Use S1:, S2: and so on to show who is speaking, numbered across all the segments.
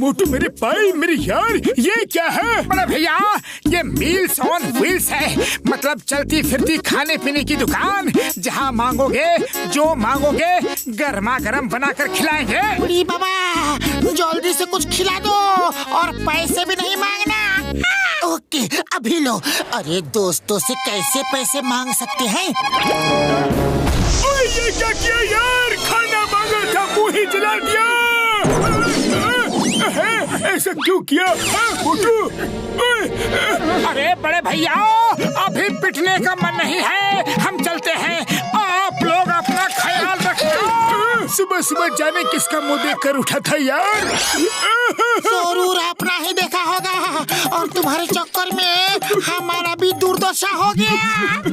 S1: मोटू मेरे भाई मेरे यार, ये क्या है? बड़ा भैया, ये मील्स ऑन व्हील्स है, मतलब चलती फिरती खाने पीने की दुकान, जहाँ मांगोगे जो मांगोगे गर्मा गर्म बनाकर खिलाएंगे।
S2: बुढ़ी बाबा, जल्दी से कुछ खिला दो और पैसे भी नहीं मांगना। ओके, अभी लो। अरे दोस्तों से कैसे पैसे मांग सकते हैं?
S1: ये क्या किया यार? खाना मांगा था, मुँह ही जला दिया। ऐसा क्यों किया मोटू?
S2: अरे बड़े भैया, अभी पिटने का मन नहीं है, हम चलते हैं। आप लोग अपना ख्याल रखना।
S1: सुबह सुबह जाने किसका मुंह देखकर उठा था यार।
S2: जरूर अपना ही देखा होगा, और तुम्हारे चक्कर में हमारा भी दुर्दशा हो गया।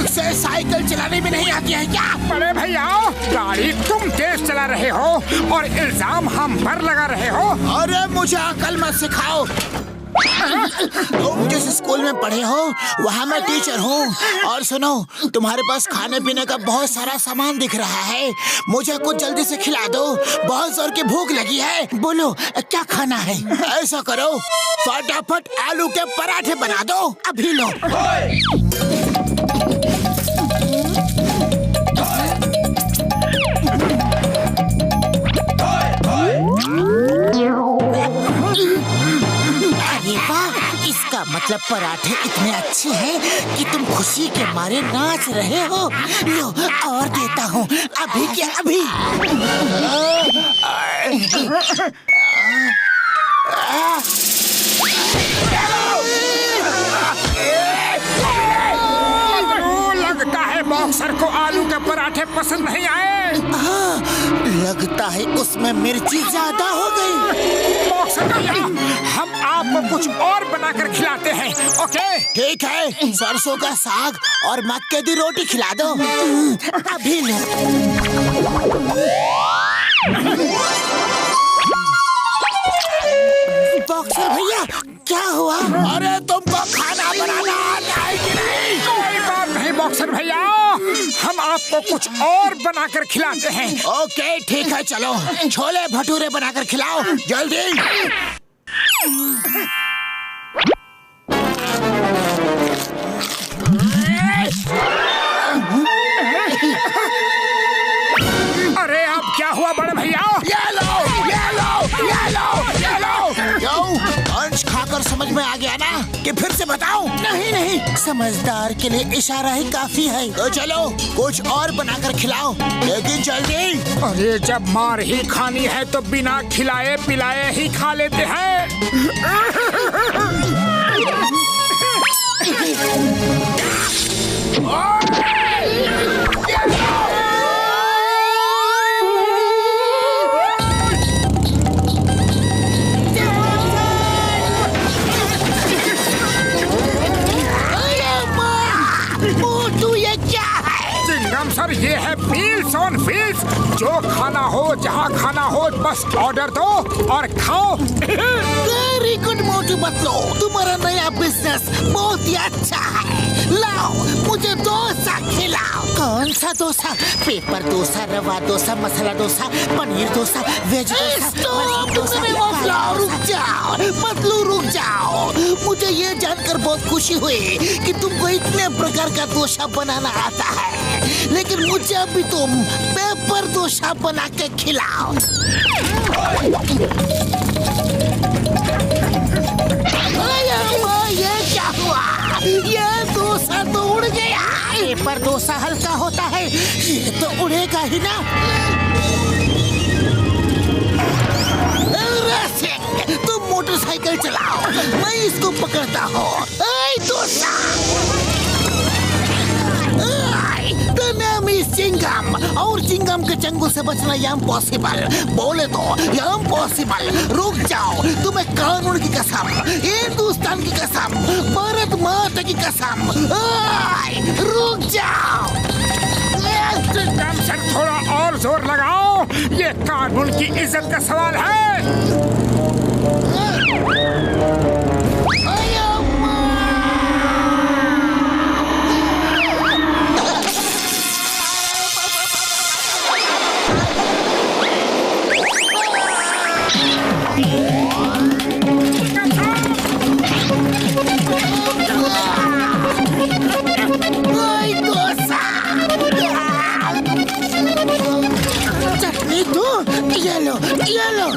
S2: से साइकिल चलाने में नहीं आती है क्या? बड़े भैया, गाड़ी तुम तेज चला रहे हो और इल्जाम हम पर लगा रहे हो। अरे मुझे अकल मत सिखाओ। तुम जिस स्कूल में पढ़े हो वहाँ मैं टीचर हूँ। और सुनो, तुम्हारे पास खाने पीने का बहुत सारा सामान दिख रहा है, मुझे कुछ जल्दी से खिला दो, बहुत जोर की भूख लगी है। बोलो क्या खाना है? ऐसा करो, फटाफट आलू के पराठे बना दो, अभी लो। अरे वाह, इसका मतलब पराठे इतने अच्छे हैं कि तुम खुशी के मारे नाच रहे हो। लो और देता हूँ, अभी क्या अभी। लगता है बॉक्सर को आलू के पराठे पसंद नहीं आए। लगता है उसमें मिर्ची ज्यादा हो गई। बॉक्सर भैया, हम आपको कुछ और बनाकर खिलाते हैं। ओके ठीक है, सरसों का साग और मक्के की रोटी खिला दो, अभी लो। बॉक्सर भैया, क्या हुआ? अरे तुमको खाना बनाना आता है कि नहीं? कोई बात नहीं बॉक्सर भैया, हम आपको कुछ और बनाकर खिलाते हैं। ओके ठीक है, चलो छोले भटूरे बनाकर खिलाओ जल्दी। अरे अब क्या हुआ बड़े भैया? ये लो, ये लो, ये लो, ये लो। क्यों? अंश खाकर समझ में आ गया ना कि फिर से बताऊं? नहीं नहीं, समझदार के लिए इशारा ही काफी है। तो चलो कुछ और बनाकर खिलाओ, लेकिन जल्दी। अरे जब मार ही खानी है तो बिना खिलाए पिलाए ही खा लेते हैं। सर ये है मील्स ऑन व्हील्स, जो खाना हो जहाँ खाना हो बस ऑर्डर दो और खाओ। वेरी गुड मोटू बतलो, तुम्हारा नया बिजनेस बहुत ही अच्छा है। लाओ मुझे डोसा खिलाओ। कौन सा डोसा? पेपर डोसा, रवा डोसा, मसाला डोसा, पनीर डोसा, वेज डोसा। रुक जाओ बतलू, रुक जाओ। मुझे ये जानकर बहुत खुशी हुई कि तुमको इतने प्रकार का डोसा बनाना आता है, लेकिन मुझे अभी तुम पेपर डोसा बना के खिलाओ। ये क्या हुआ? ये डोसा तो उड़ गया। पेपर डोसा हल्का होता है, ये तो उड़ेगा ही ना। तुम मोटरसाइकिल चलाओ, मैं इसको पकड़ता हूँ। डोसा और चिंगम के चंगुल से बचना इम्पॉसिबल। बोले तो इम्पॉसिबल। रुक जाओ, तुम्हें कानून की कसम, हिंदुस्तान की कसम, भारत माता की कसम, रुक जाओ।
S1: चिंगम सर, थोड़ा और जोर लगाओ, ये कानून की इज्जत का सवाल है।
S2: चटनी दो, ये लो, ये लो।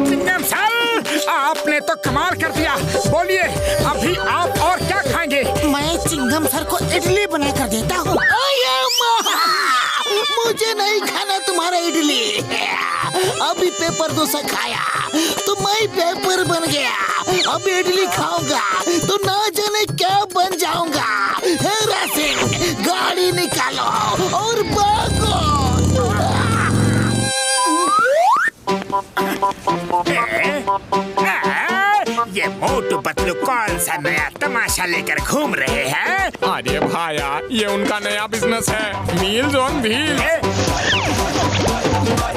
S1: चिंगम सर, आपने तो कमाल कर दिया। बोलिए, अभी आप और क्या खाएंगे?
S2: मैं चिंगम सर को इडली बना कर देता हूँ। मुझे नहीं खाना तुम्हारा इडली। अभी पेपर डोसा खाया तो मैं पेपर बन गया। अब इडली खाऊंगा तो ना जाने क्या बन जाऊंगा। हेरा सिंह, गाड़ी निकालो और भागो।
S1: ये मोटू पतलू कौन सा नया तमाशा लेकर घूम रहे हैं?
S3: अरे भाया, ये उनका नया बिजनेस है, मील्स ऑन व्हील्स।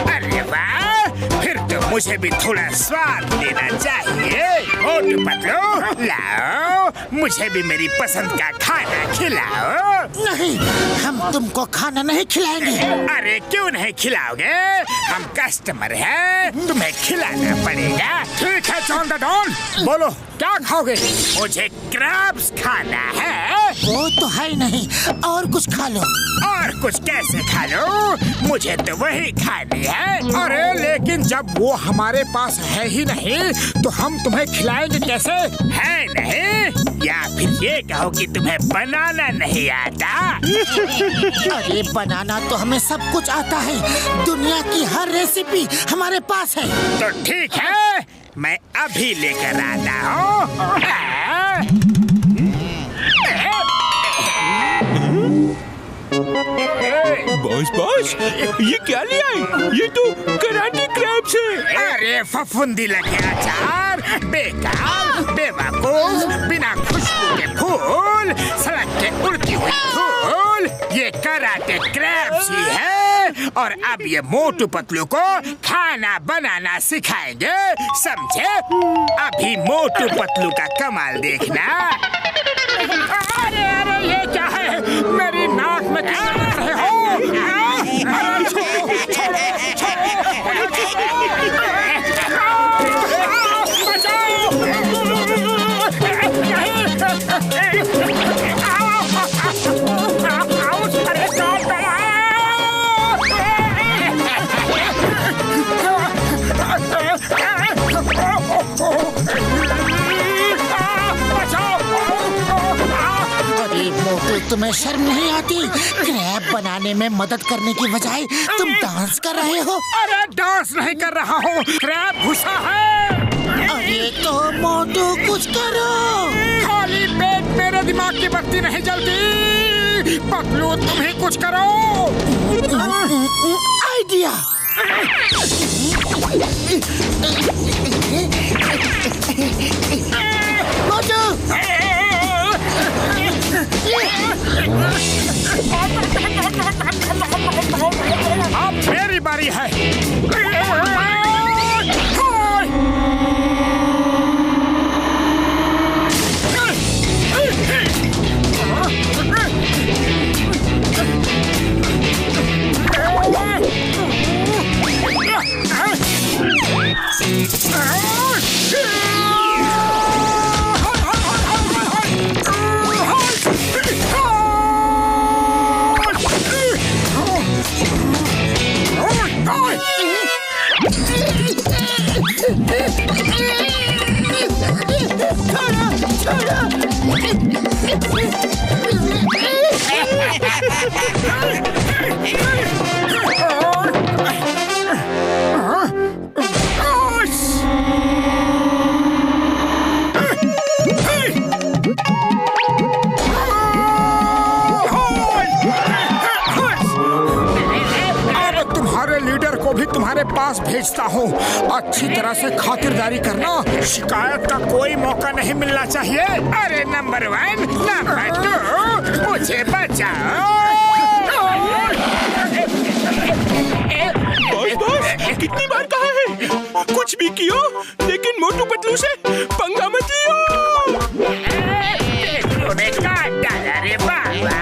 S1: अरे वाह, फिर तो मुझे भी थोड़ा स्वाद लेना चाहिए। मोटू पतलू, लाओ, मुझे भी मेरी पसंद का खाना खिलाओ।
S2: नहीं, हम तुमको खाना नहीं खिलाएंगे।
S1: अरे क्यों नहीं खिलाओगे? हम कस्टमर हैं, तुम्हें खिलाना पड़ेगा। ठीक है जॉन द डॉन, बोलो क्या खाओगे? मुझे क्रैब्स खाना है।
S2: वो तो है नहीं, और कुछ खा लो।
S1: और कुछ कैसे खा लो? मुझे तो वही खानी है। अरे लेकिन जब वो हमारे पास है ही नहीं तो हम तुम्हें खिलाएंगे कैसे? है नहीं? या फिर ये कहो कि तुम्हें बनाना नहीं आता?
S2: अरे बनाना तो हमें सब कुछ आता है। दुनिया की हर रेसिपी हमारे पास है।
S1: तो ठीक है, मैं अभी लेकर आता हूँ।
S3: बॉस, ये क्या ले आए? ये तो कराटे क्रैब्स है।
S1: अरे फफूंदी लगे अचार, बेकार, बेवकूफ, बिना खुशबू के फूल, सड़क के उड़ती हुई धूल, ये कराटे क्रैब्स ही है। और अब ये मोटू पतलू को खाना बनाना सिखाएंगे, समझे? अभी मोटू पतलू का कमाल देखना। अरे अरे ये क्या है? मेरी नाक में क्या कर रहे हो? अरे छोड़ो, छोड़ो,
S2: तुम्हें शर्म नहीं आती? क्रैब बनाने में मदद करने की बजाय तुम डांस कर रहे हो।
S1: अरे डांस नहीं कर रहा हूँ, क्रैब घुसा है।
S2: अरे तो मोटू कुछ करो।
S1: खाली पेट मेरे दिमाग की बत्ती नहीं जलती। पतलू तुम ही कुछ करो।
S2: आइडिया। मोटू,
S1: अब मेरी बारी है। पूरे लीडर को भी तुम्हारे पास भेजता हूँ। अच्छी तरह से खातिरदारी करना, शिकायत का कोई मौका नहीं मिलना चाहिए। अरे नंबर 1, नंबर 2, मुझे बचाओ।
S3: बॉस, कितनी बार कहा है कुछ भी कियो, लेकिन मोटू पतलू से पंगा मत लियो।
S1: तूने काट डाला रे बाबा।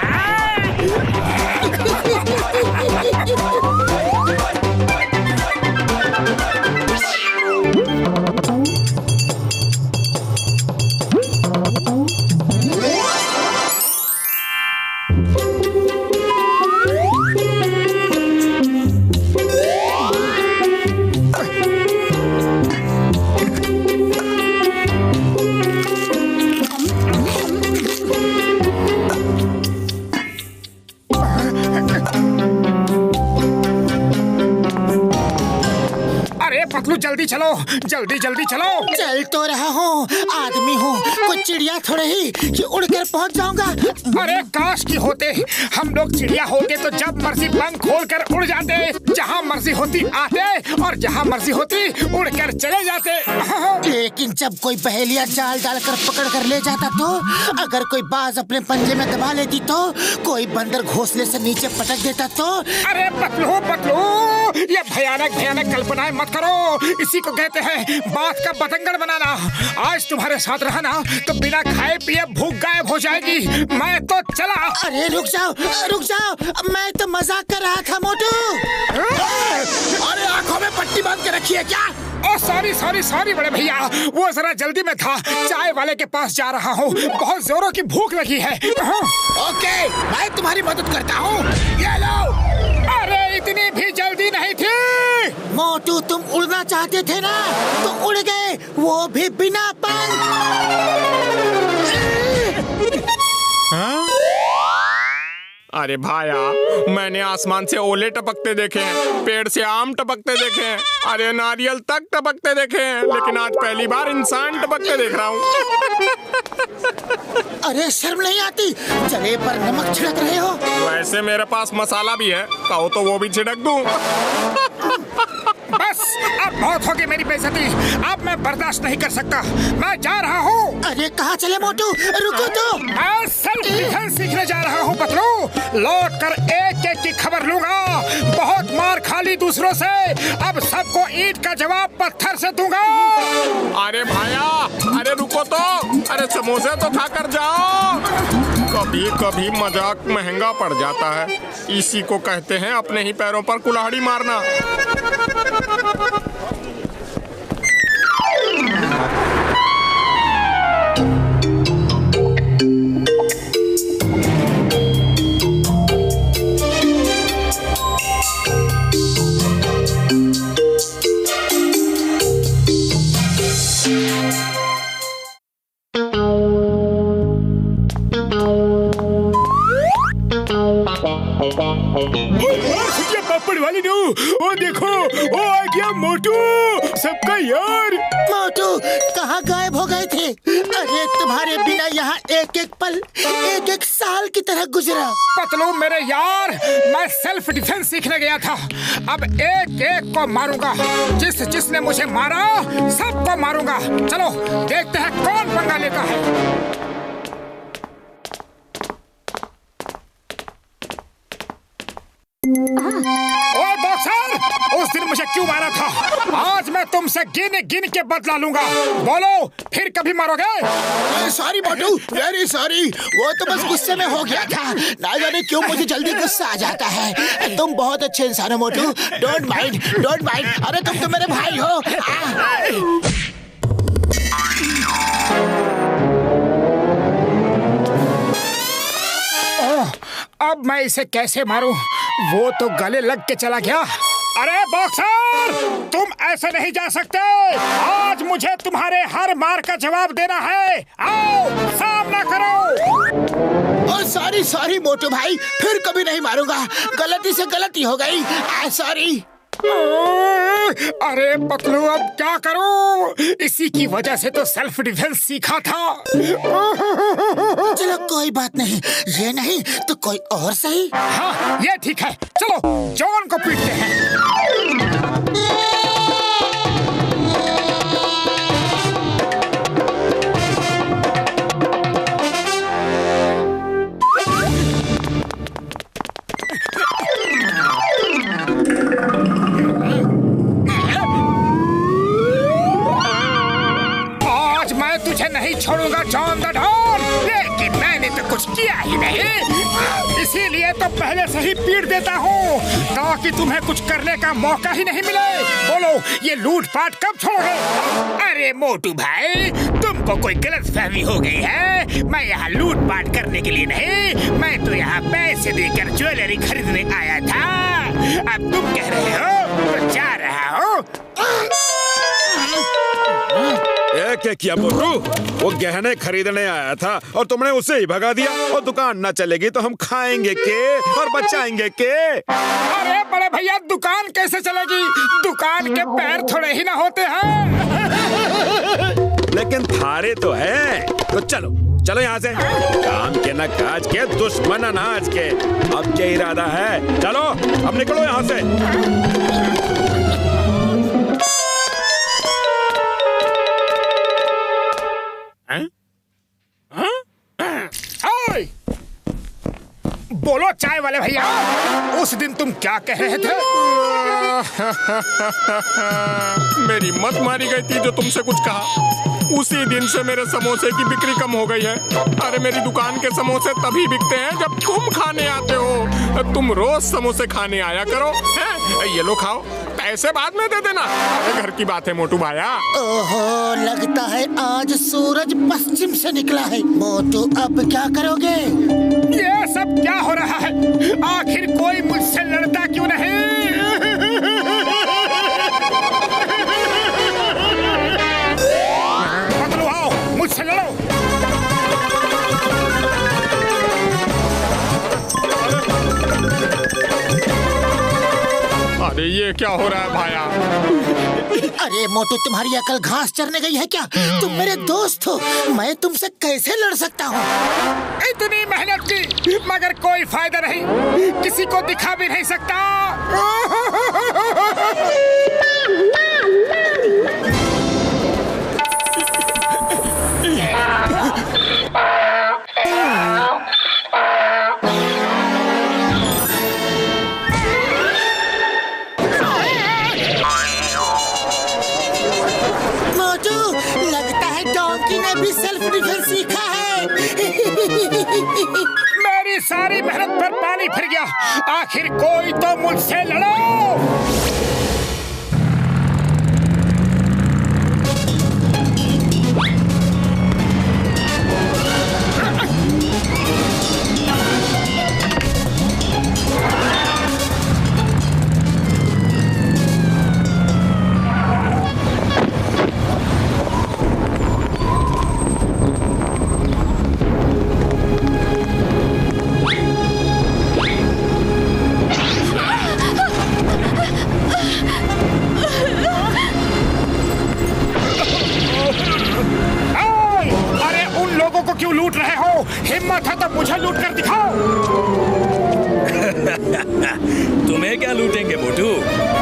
S1: पतलू जल्दी चलो, जल्दी जल्दी चलो।
S2: चल तो रहा हूँ, आदमी हूँ, कुछ चिड़िया थोड़े ही कि उड़कर पहुँच जाऊंगा।
S1: अरे काश की होते हम लोग चिड़िया होते तो जब मर्जी पंख खोलकर उड़ जाते, जहाँ मर्जी होती आते और जहाँ मर्जी होती उड़कर चले जाते।
S2: लेकिन जब कोई पहेलियाँ जाल डालकर पकड़ कर ले जाता तो, अगर कोई बाज अपने पंजे में दबा लेती तो, कोई बंदर घोंसले से नीचे पटक देता तो।
S1: अरे पतलू पतलू, ये भयानक भयानक कल्पनाएं मत करो, इसी को कहते हैं बात का बतंगड़ बनाना। आज तुम्हारे साथ रहा ना तो बिना खाए पिए भूख गायब हो जाएगी। मैं तो चला।
S2: अरे रुक जाओ, मैं तो मजाक कर रहा था मोटू।
S1: अरे आंखों में पट्टी बांध के रखी है क्या? ओ सॉरी बड़े भैया, वो जरा जल्दी में था, चाय वाले के पास जा रहा हूँ, बहुत जोरों की भूख लगी है।
S2: ओके, मैं तुम्हारी मदद करता हूँ, ये लो।
S1: अरे इतनी भी जल्दी नहीं थी।
S2: मोटू तुम उड़ना चाहते थे ना, तो उड़ गए, वो भी बिना पंख।
S3: अरे भाया, मैंने आसमान से ओले टपकते देखे हैं, पेड़ से आम टपकते देखे हैं, अरे नारियल तक टपकते देखे हैं, लेकिन आज पहली बार इंसान टपकते देख रहा हूँ।
S2: अरे शर्म नहीं आती, जले पर नमक छिड़क रहे हो।
S3: वैसे मेरे पास मसाला भी है, कहो तो वो भी छिड़क दूं।
S1: बस अब बहुत हो गई मेरी बेइज्जती, अब मैं बर्दाश्त नहीं कर सकता, मैं जा रहा हूँ।
S2: अरे कहाँ चले मोटू, रुको तो।
S1: मैं सेल्फ डिफेंस सीखने जा रहा हूँ पतलू, लौट कर एक एक की खबर लूंगा। बहुत मार खा ली दूसरों से, अब सबको ईंट का जवाब पत्थर से दूंगा।
S3: अरे भाया, अरे रुको तो, अरे समोसे तो खा कर जाओ। कभी कभी मजाक महंगा पड़ जाता है, इसी को कहते हैं अपने ही पैरों पर कुल्हाड़ी मारना।
S1: पापड़ वाली नो, ओ देखो, ओ आ गया मोटू, सबका यार।
S2: मोटू कहाँ गायब हो गए थे? अरे तुम्हारे बिना यहाँ एक एक पल एक एक साल की तरह गुजरा।
S1: पतलू मेरे यार, मैं सेल्फ डिफेंस सीखने गया था, अब एक एक को मारूंगा, जिसने मुझे मारा सबको मारूंगा। चलो देखते हैं कौन पंगा लेता है। ओए बॉक्सर, उस दिन मुझे क्यों मारा था? आज मैं तुमसे गिन गिन के बदला लूंगा। बोलो, फिर कभी मारोगे?
S2: सॉरी मोटू, वेरी सॉरी, वो तो बस गुस्से में हो गया था, ना जाने क्यों मुझे जल्दी गुस्सा आ जाता है। तुम बहुत अच्छे इंसान हो मोटू, डोंट माइंड। अरे तुम तो मेरे भाई हो।
S1: अब मैं इसे कैसे मारूं? वो तो गले लग के चला गया। अरे बॉक्सर, तुम ऐसे नहीं जा सकते, आज मुझे तुम्हारे हर मार का जवाब देना है। आओ सामना करो।
S2: सॉरी मोटू भाई, फिर कभी नहीं मारूंगा, गलती से गलती हो गई, सॉरी।
S1: अरे पतलू अब क्या करूं? इसी की वजह से तो सेल्फ डिफेंस सीखा था।
S2: चलो कोई बात नहीं, ये नहीं तो कोई और सही।
S1: हाँ ये ठीक है, चलो जॉन को पीटते हैं। मच ऑन द डॉन, लेकिन मैंने तो कुछ किया ही नहीं, इसीलिए तो पहले से ही पीट देता हूँ ताकि तुम्हें कुछ करने का मौका ही नहीं मिले। बोलो ये लूटपाट कब छोड़ोगे? अरे मोटू भाई, तुमको कोई गलतफहमी हो गई है। मैं यहाँ लूटपाट करने के लिए नहीं, मैं तो यहाँ पैसे देकर ज्वेलरी खरीदने आया था। अब तुम कह रहे हो तो जा रहा हूँ।
S4: क्या किया मोटू? वो गहने खरीदने आया था और तुमने उसे ही भगा दिया। और दुकान न चलेगी तो हम खाएंगे के और बचाएंगे के?
S1: अरे बड़े भैया, दुकान कैसे चलेगी? दुकान के पैर थोड़े ही ना होते हैं।
S4: लेकिन थारे तो है। तो चलो चलो यहाँ से। काम के न काज के, दुश्मन अनाज के। अब क्या इरादा है? चलो अब निकलो यहाँ से।
S1: बोलो चाय वाले भैया, उस दिन तुम क्या कह रहे थे?
S3: मेरी मत मारी गई थी जो तुमसे कुछ कहा। उसी दिन से मेरे समोसे की बिक्री कम हो गई है। अरे मेरी दुकान के समोसे तभी बिकते हैं जब तुम खाने आते हो। तुम रोज समोसे खाने आया करो। हैं? ये लो खाओ, पैसे बाद में दे देना। अरे घर की बात है मोटू भाया।
S2: ओहो, लगता है आज सूरज पश्चिम से निकला है। मोटू अब क्या करोगे?
S1: ये सब क्या हो रहा है? आखिर कोई मुझसे लड़ता क्यों नहीं? पतलू आओ, मुझसे लड़ो।
S3: अरे ये क्या हो रहा है भाया?
S2: अरे मोटू, तुम्हारी अकल घास चरने गई है क्या? तुम मेरे दोस्त हो, मैं तुमसे कैसे लड़ सकता हूँ?
S1: इतनी मेहनत की मगर कोई फायदा नहीं, किसी को दिखा भी नहीं सकता।
S2: भी सेल्फ डिफेंस सीखा है।
S1: मेरी सारी मेहनत पर पानी फिर गया। आखिर कोई तो मुझसे लड़ो। क्यों लूट रहे हो? हिम्मत है तो मुझे लूट कर दिखाओ।
S5: तुम्हें क्या लूटेंगे मोटू?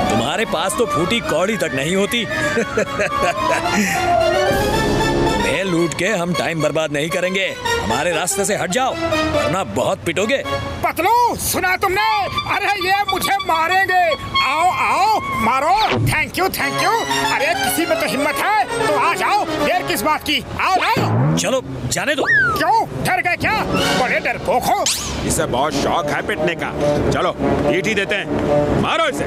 S5: तुम्हारे पास तो फूटी कौड़ी तक नहीं होती। तुम्हें लूट के हम टाइम बर्बाद नहीं करेंगे। हमारे रास्ते से हट जाओ वरना बहुत पिटोगे।
S1: पतलू, सुना तुमने? अरे ये मुझे मारेंगे। आओ आओ मारो। Thank you thank you. अरे किसी में तो हिम्मत है तो आ जाओ, देर किस बात की? आओ आओ।
S5: चलो जाने दो।
S1: क्यों डर गए क्या? बड़े डरपोक हो।
S4: इसे बहुत शौक है पिटने का। चलो पीट ही देते हैं, मारो इसे।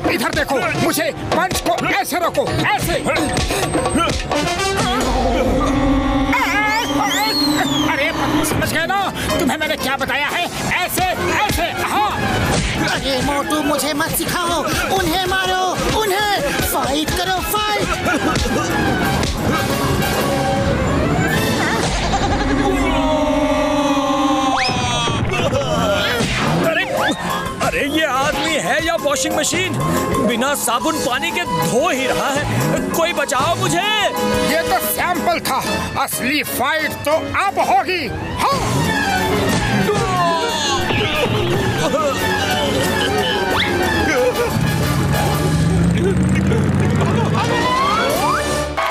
S1: इधर देखो, मुझे पंच को ऐसे रखो, ऐसे। अरे समझ गए ना? तुम्हें मैंने क्या बताया है? ऐसे ऐसे। हाँ।
S2: अरे मोटू, मुझे मत सिखाओ। उन्हें मारो, उन्हें फाइट करो, फाइट।
S5: अरे ये आदमी है या वॉशिंग मशीन बिना साबुन पानी के धो ही रहा है। कोई बचाओ मुझे।
S1: ये तो सैंपल था, असली फाइट तो अब होगी। हाँ।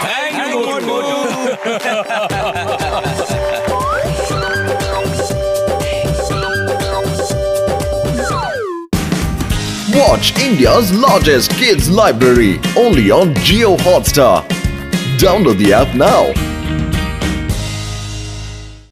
S5: Thank you Motu.
S6: Watch India's largest kids library only on Jio Hotstar. Download the app now.